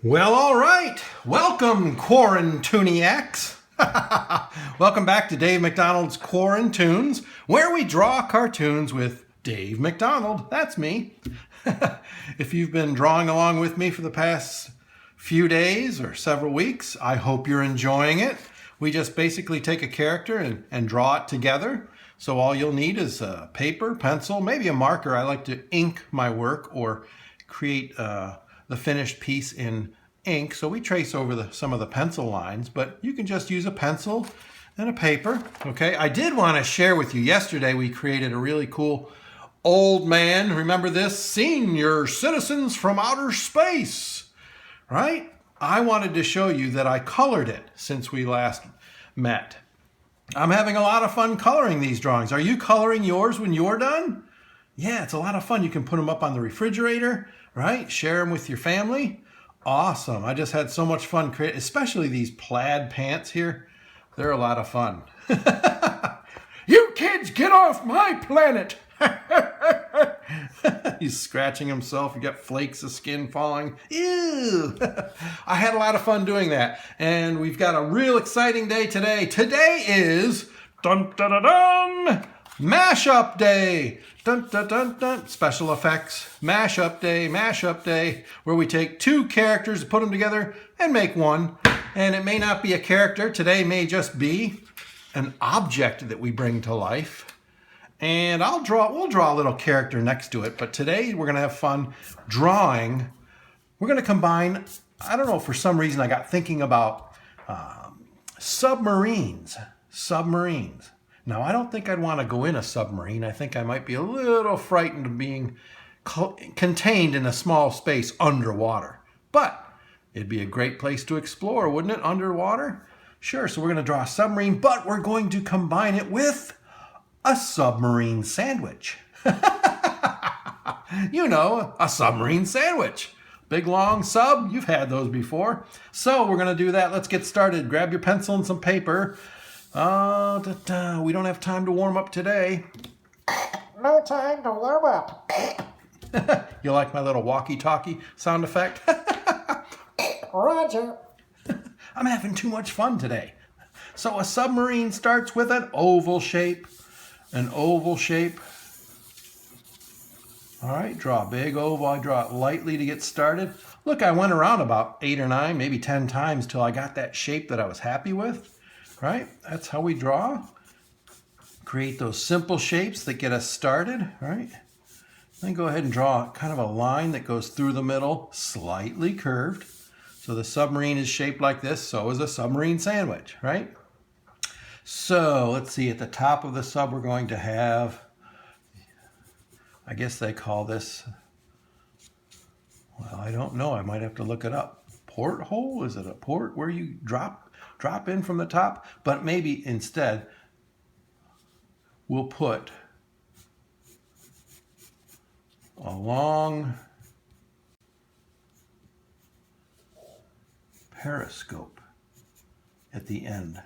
Well, all right. Welcome, Quarantuniacs. Welcome back to Dave McDonald's Quarantunes, where we draw cartoons with Dave McDonald. That's me. If you've been drawing along with me for the past few days or several weeks, I hope you're enjoying it. We just basically take a character and draw it together. So all you'll need is a paper, pencil, maybe a marker. I like to ink my work or create the finished piece in ink. So we trace over some of the pencil lines, but you can just use a pencil and a paper. Okay, I did want to share with you, yesterday we created a really cool old man. Remember this? Senior citizens from outer space, right? I wanted to show you that I colored it since we last met. I'm having a lot of fun coloring these drawings. Are you coloring yours when you're done? Yeah, it's a lot of fun. You can put them up on the refrigerator, right? Share them with your family. Awesome. I just had so much fun creating, especially these plaid pants here. They're a lot of fun. You kids, get off my planet. He's scratching himself. You got flakes of skin falling. Ew. I had a lot of fun doing that. And we've got a real exciting day today. Today is dun dun dun dun mashup day. Dun dun dun dun. Special effects. Mashup day, where we take two characters, put them together, and make one. And it may not be a character. Today may just be an object that we bring to life. And we'll draw a little character next to it, but today we're gonna have fun drawing. We're gonna combine, I don't know, for some reason I got thinking about submarines. Now I don't think I'd wanna go in a submarine. I think I might be a little frightened of being contained in a small space underwater. But it'd be a great place to explore, wouldn't it, underwater? Sure, so we're gonna draw a submarine, but we're going to combine it with a submarine sandwich. You know, a submarine sandwich. Big long sub, you've had those before. So we're gonna do that. Let's get started. Grab your pencil and some paper. We don't have time to warm up today. No time to warm up. You like my little walkie-talkie sound effect? Roger. I'm having too much fun today. So a submarine starts with an oval shape. An oval shape. All right, draw a big oval. I draw it lightly to get started. Look, I went around about 8 or 9, maybe 10 times till I got that shape that I was happy with, right? That's how we draw. Create those simple shapes that get us started, right? Then go ahead and draw kind of a line that goes through the middle, slightly curved. So the submarine is shaped like this, so is a submarine sandwich, right? So let's see, at the top of the sub we're going to have, I guess they call this, well, I don't know, I might have to look it up. Porthole? Is it a port where you drop in from the top? But maybe instead we'll put a long periscope at the end.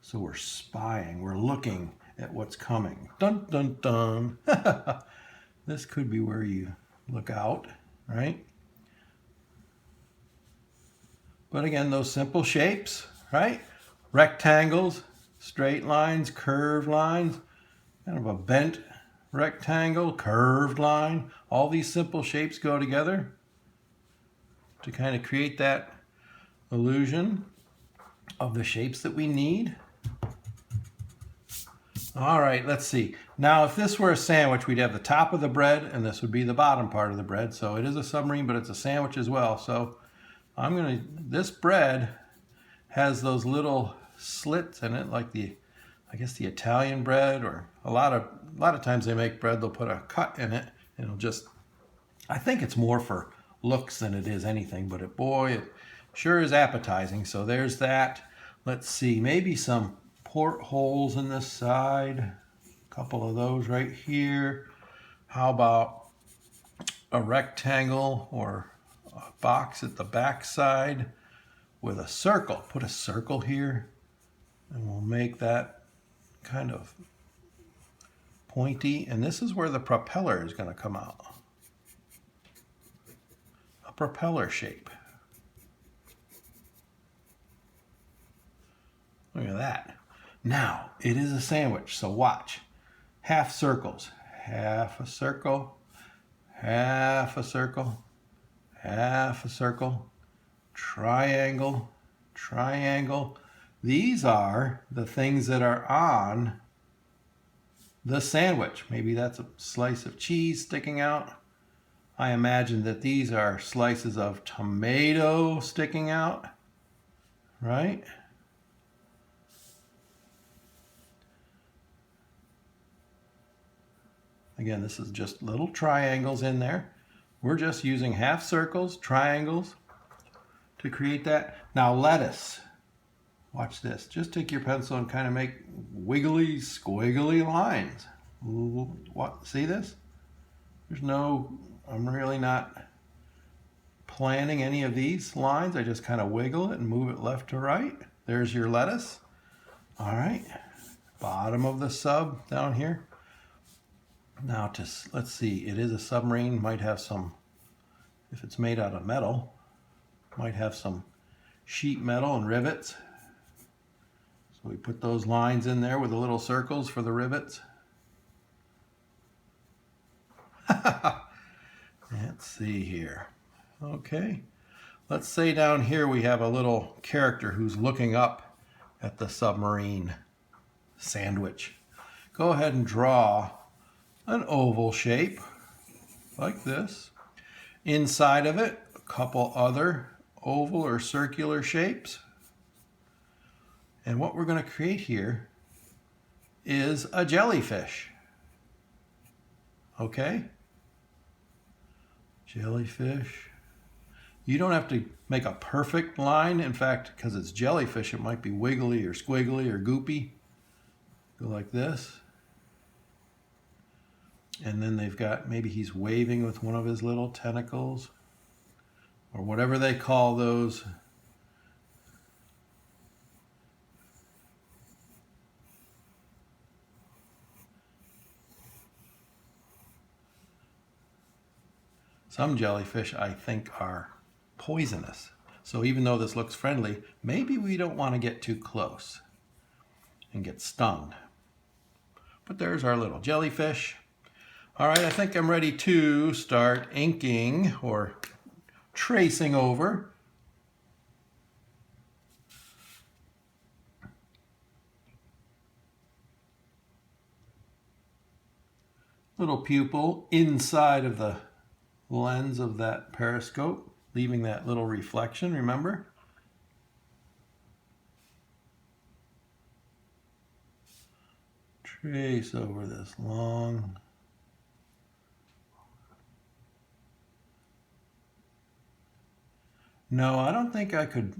So we're spying, we're looking at what's coming. Dun, dun, dun. This could be where you look out, right? But again, those simple shapes, right? Rectangles, straight lines, curved lines, kind of a bent rectangle, curved line. All these simple shapes go together to kind of create that illusion of the shapes that we need. All right, let's see. Now, if this were a sandwich, we'd have the top of the bread, and this would be the bottom part of the bread. So it is a submarine, but it's a sandwich as well. So this bread has those little slits in it, like I guess the Italian bread, or a lot of times they make bread, they'll put a cut in it, and it'll just, I think it's more for looks than it is anything, but it sure is appetizing. So there's that. Let's see, maybe some portholes in this side, a couple of those right here. How about a rectangle or a box at the back side with a circle? Put a circle here, and we'll make that kind of pointy, and this is where the propeller is going to come out. A propeller shape. Look at that. Now, it is a sandwich, so watch. Half circles. Half a circle, half a circle, half a circle, triangle, triangle. These are the things that are on the sandwich. Maybe that's a slice of cheese sticking out. I imagine that these are slices of tomato sticking out, right? Again, this is just little triangles in there. We're just using half circles, triangles to create that. Now lettuce. Watch this. Just take your pencil and kind of make wiggly, squiggly lines. What? See this? There's no, I'm really not planning any of these lines. I just kind of wiggle it and move it left to right. There's your lettuce. All right. Bottom of the sub down here. Now let's see, it is a submarine, might have some, if it's made out of metal, might have some sheet metal and rivets. So we put those lines in there with the little circles for the rivets. Let's see here. Okay, let's say down here we have a little character who's looking up at the submarine sandwich. Go ahead and draw an oval shape like this. Inside of it, a couple other oval or circular shapes. And what we're going to create here is a jellyfish. Okay? Jellyfish. You don't have to make a perfect line. In fact, because it's jellyfish, it might be wiggly or squiggly or goopy. Go like this. And then they've got, maybe he's waving with one of his little tentacles or whatever they call those. Some jellyfish, I think, are poisonous. So even though this looks friendly, maybe we don't want to get too close and get stung. But there's our little jellyfish. All right, I think I'm ready to start inking or tracing over. Little pupil inside of the lens of that periscope, leaving that little reflection, remember? Trace over this long. No, I don't think I could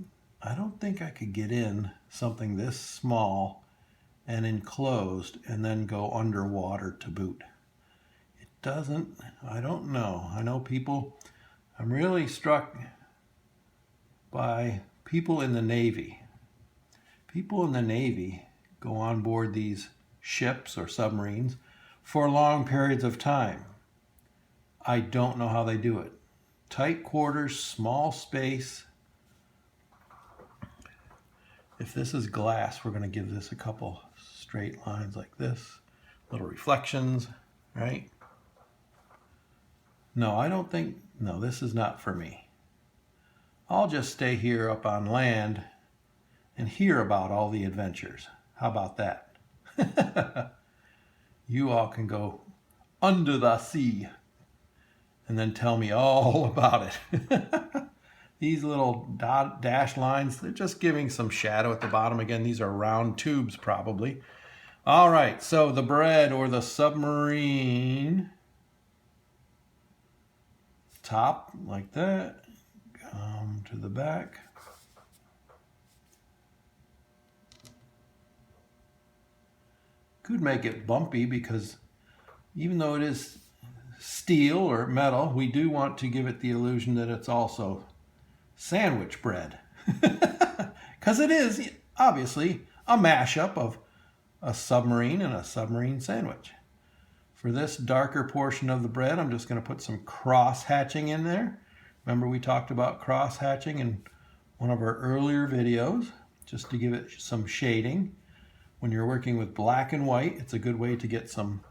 get in something this small and enclosed and then go underwater to boot. It doesn't, I don't know. I know people, I'm really struck by people in the Navy. People in the Navy go on board these ships or submarines for long periods of time. I don't know how they do it. Tight quarters, small space. If this is glass, we're going to give this a couple straight lines like this. Little reflections, right? No, I don't think, no, this is not for me. I'll just stay here up on land and hear about all the adventures. How about that? You all can go under the sea and then tell me all about it. These little dash lines, they're just giving some shadow at the bottom. Again, these are round tubes probably. All right, so the bread or the submarine, top like that, come to the back. Could make it bumpy because even though it is steel or metal, we do want to give it the illusion that it's also sandwich bread. Because it is obviously a mashup of a submarine and a submarine sandwich. For this darker portion of the bread, I'm just going to put some cross hatching in there. Remember we talked about cross hatching in one of our earlier videos, just to give it some shading. When you're working with black and white, it's a good way to get some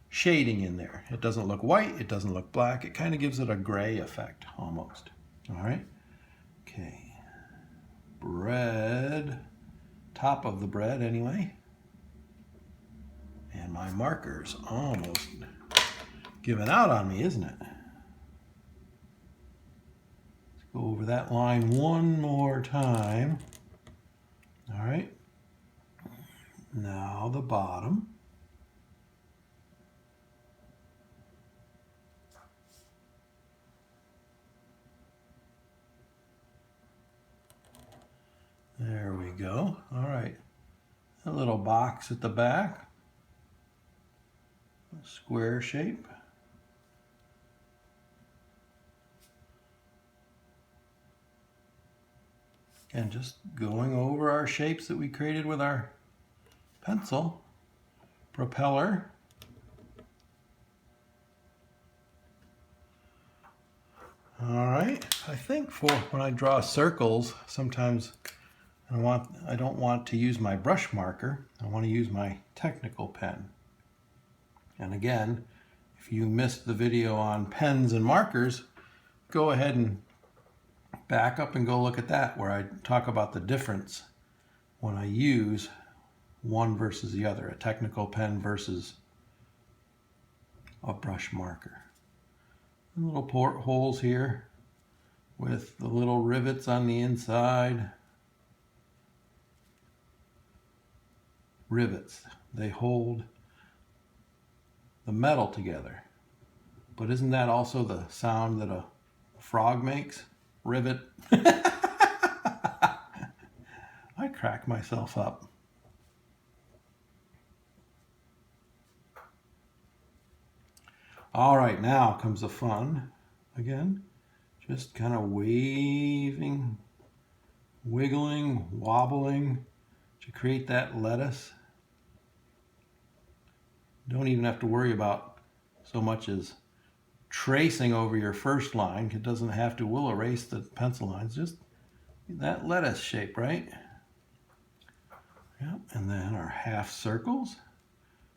shading in there. It doesn't look white, it doesn't look black, it kind of gives it a gray effect almost. All right, okay, bread, top of the bread anyway. And my marker's almost giving out on me, isn't it? Let's go over that line one more time. All right, now the bottom. There we go. All right, a little box at the back, a square shape. And just going over our shapes that we created with our pencil. Propeller. All right, I think for when I draw circles, sometimes I don't want to use my brush marker. I want to use my technical pen. And again, if you missed the video on pens and markers, go ahead and back up and go look at that, where I talk about the difference when I use one versus the other, a technical pen versus a brush marker. Little portholes here with the little rivets on the inside. Rivets, they hold the metal together. But isn't that also the sound that a frog makes? Rivet. I crack myself up. All right, now comes the fun. Again, just kind of waving, wiggling, wobbling to create that lettuce. Don't even have to worry about so much as tracing over your first line. It doesn't have to. We'll erase the pencil lines. Just that lettuce shape, right? Yep. And then our half circles.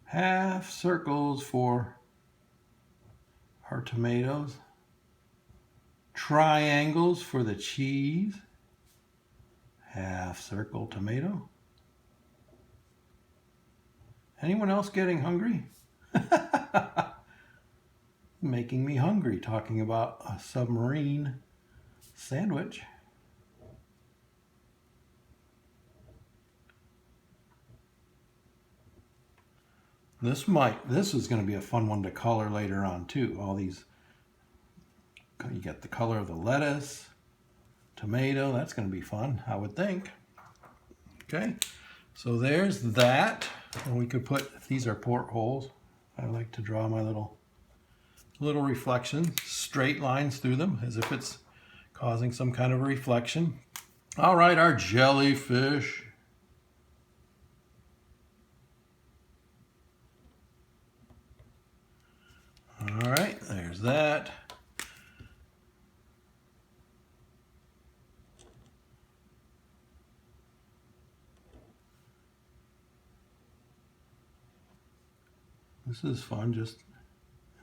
Half circles for our tomatoes. Triangles for the cheese. Half circle tomato. Anyone else getting hungry? Making me hungry talking about a submarine sandwich. This is going to be a fun one to color later on too. All these, you get the color of the lettuce, tomato, that's going to be fun, I would think. Okay, so there's that. And we could put, these are portholes. I like to draw my little reflection, straight lines through them as if it's causing some kind of a reflection. All right, our jellyfish. All right, there's that. This is fun. Just,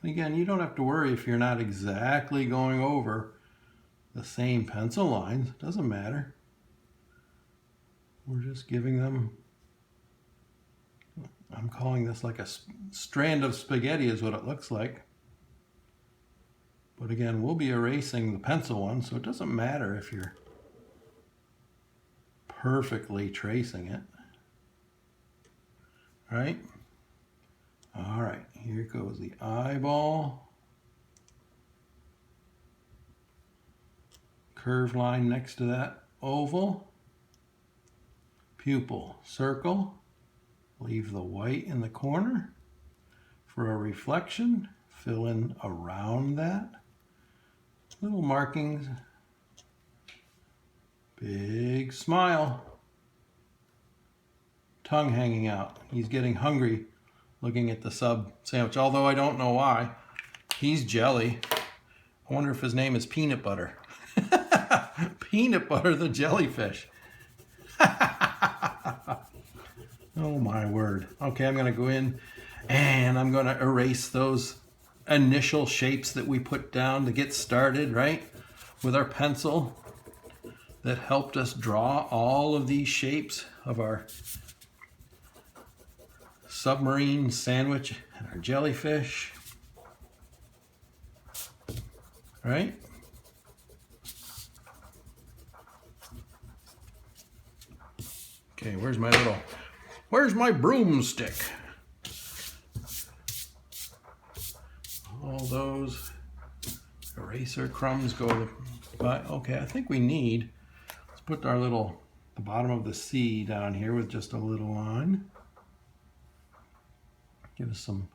and again, you don't have to worry if you're not exactly going over the same pencil lines. It doesn't matter. We're just giving them, I'm calling this like a strand of spaghetti is what it looks like. But again, we'll be erasing the pencil one, so it doesn't matter if you're perfectly tracing it. Right? All right, here goes the eyeball. Curved line next to that oval. Pupil, circle. Leave the white in the corner for a reflection. Fill in around that. Little markings. Big smile. Tongue hanging out. He's getting hungry looking at the sub sandwich, although I don't know why. He's jelly. I wonder if his name is Peanut Butter. Peanut Butter the jellyfish. Oh my word. Okay, I'm going to go in and I'm going to erase those initial shapes that we put down to get started, right? With our pencil that helped us draw all of these shapes of our submarine sandwich and our jellyfish, right? Okay, where's my broomstick? All those eraser crumbs go by. Okay, I think we need, let's put the bottom of the C down here with just a little line. Give us some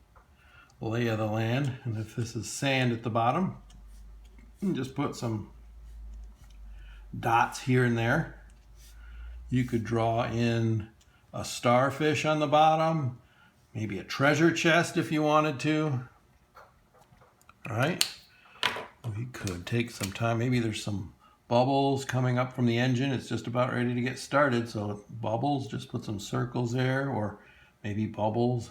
lay of the land. And if this is sand at the bottom, you can just put some dots here and there. You could draw in a starfish on the bottom, maybe a treasure chest if you wanted to. All right, we could take some time. Maybe there's some bubbles coming up from the engine. It's just about ready to get started. So bubbles, just put some circles there, or maybe bubbles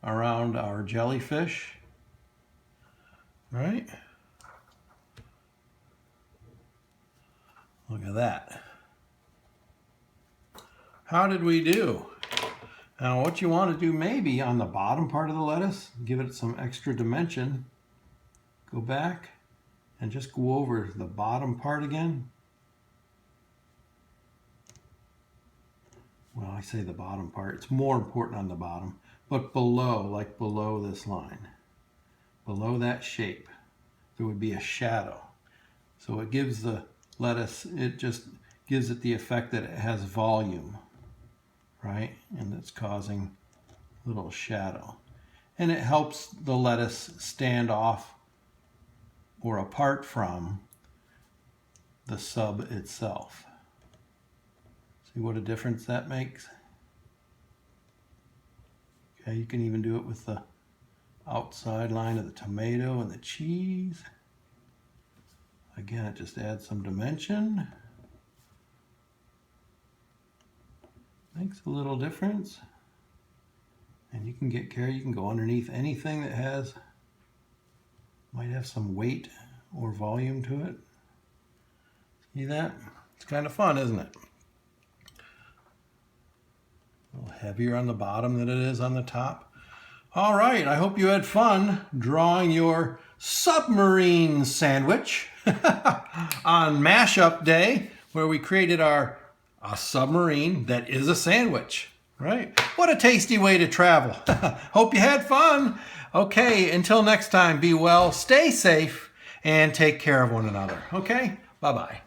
around our jellyfish. All right. Look at that. How did we do? Now what you want to do maybe on the bottom part of the lettuce, give it some extra dimension. Go back and just go over the bottom part again. Well, I say the bottom part. It's more important on the bottom, but below, like below this line, below that shape, there would be a shadow. So it gives the lettuce, it just gives it the effect that it has volume, right? And it's causing a little shadow. And it helps the lettuce stand off or apart from the sub itself. See what a difference that makes? Okay, you can even do it with the outside line of the tomato and the cheese. Again, it just adds some dimension. Makes a little difference. And you can get care, you can go underneath anything that might have some weight or volume to it. See that? It's kind of fun, isn't it? A little heavier on the bottom than it is on the top. All right, I hope you had fun drawing your submarine sandwich on mashup day, where we created a submarine that is a sandwich, right? What a tasty way to travel. Hope you had fun. Okay, until next time, be well, stay safe, and take care of one another. Okay, bye-bye.